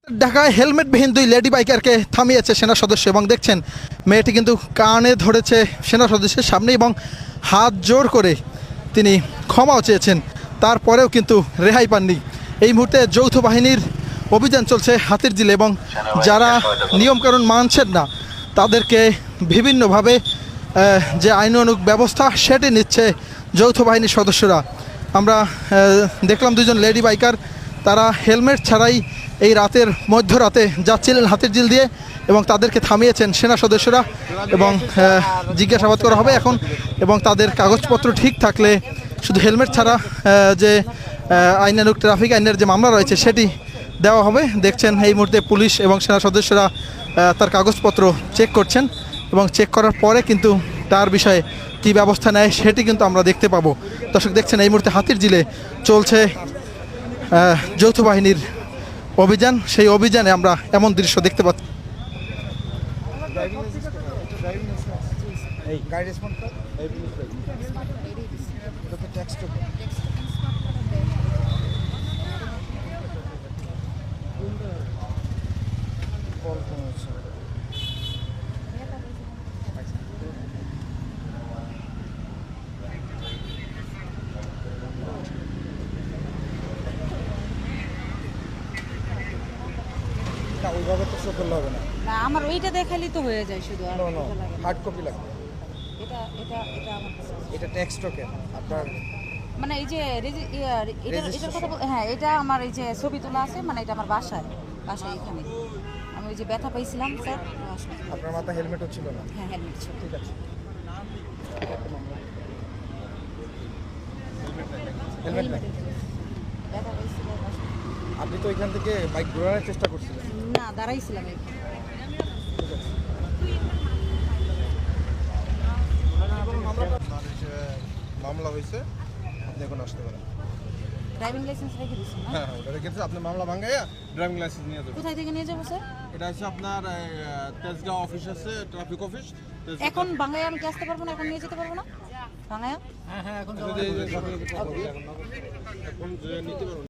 ঢাকায় হেলমেটবিহীন দুই লেডি বাইকারকে থামিয়েছে সেনা সদস্য এবং দেখছেন মেয়েটি কিন্তু কানে ধরেছে সেনা সদস্যের সামনে এবং হাত জোর করে তিনি ক্ষমাও চেয়েছেন, তারপরেও কিন্তু রেহাই পাননি। এই মুহূর্তে যৌথ বাহিনীর অভিযান চলছে হাতিরঝিলে এবং যারা নিয়মকানুন মানছেন না তাদেরকে বিভিন্নভাবে যে আইনানুগ ব্যবস্থা সেটি নিচ্ছে যৌথ বাহিনীর সদস্যরা। আমরা দেখলাম দুজন লেডি বাইকার, তারা হেলমেট ছাড়াই এই রাতের মধ্যরাতে যাচ্ছিলেন হাতিরঝিল দিয়ে এবং তাদেরকে থামিয়েছেন সেনা সদস্যরা এবং জিজ্ঞাসাবাদ করা হবে এখন। এবং তাদের কাগজপত্র ঠিক থাকলে শুধু হেলমেট ছাড়া যে আইনানুগ ট্রাফিক আইনের যে মামলা রয়েছে সেটি দেওয়া হবে। দেখছেন এই মুহূর্তে পুলিশ এবং সেনা সদস্যরা তার কাগজপত্র চেক করছেন এবং চেক করার পরে কিন্তু তার বিষয়ে কী ব্যবস্থা নেয় সেটি কিন্তু আমরা দেখতে পাবো। দর্শক দেখছেন এই মুহূর্তে হাতিরঝিলে চলছে যৌথ বাহিনীর অভিযান, সেই অভিযানে আমরা এমন দৃশ্য দেখতে পাচ্ছি। ওইভাবে তো শো করলে হবে না। না, আমার ওইটা দেখালেই তো হয়ে যায় শুধু। আর নো হার্ড কপি লাগবে। এটা এটা এটা আমার কাছে আছে। এটা টেক্সট টোকেন আপনার, মানে এই যে এটার কথা হ্যাঁ, এটা আমার এই যে ছবি তোলা আছে, মানে এটা আমার বাসায় এখানে। আমি ওই যে ব্যথা পাইছিলাম স্যার, আপনার মাথা হেলমেটও ছিল না। হ্যাঁ হেলমেট ছিল। ঠিক আছে, হেলমেট নাই। ব্যথা পাইছিল বাসায়। আপনি তো এখান থেকে বাইক ঘোরানোর চেষ্টা করছিলেন। না, দাঁড়াইছিলাম এখানে। মামলা হয়েছে, আপনি এখন আসতে পারেন। ড্রাইভিং লাইসেন্স রেখে দিচ্ছি না? হ্যাঁ, ওটা রেখেছে। আপনি মামলা ভাঙাইয়া ড্রাইভিং লাইসেন্স নিয়ে যাবেন। কোথায় থেকে নিয়ে যাবো স্যার? এটা হচ্ছে আপনার তেজগাঁও অফিস আছে, ট্রাফিক অফিস। এখন বাংলায় আমি কি আসতে পারবো না? এখন নিয়ে যেতে পারবো না বাংলায়? এখন নিতে পারবেন।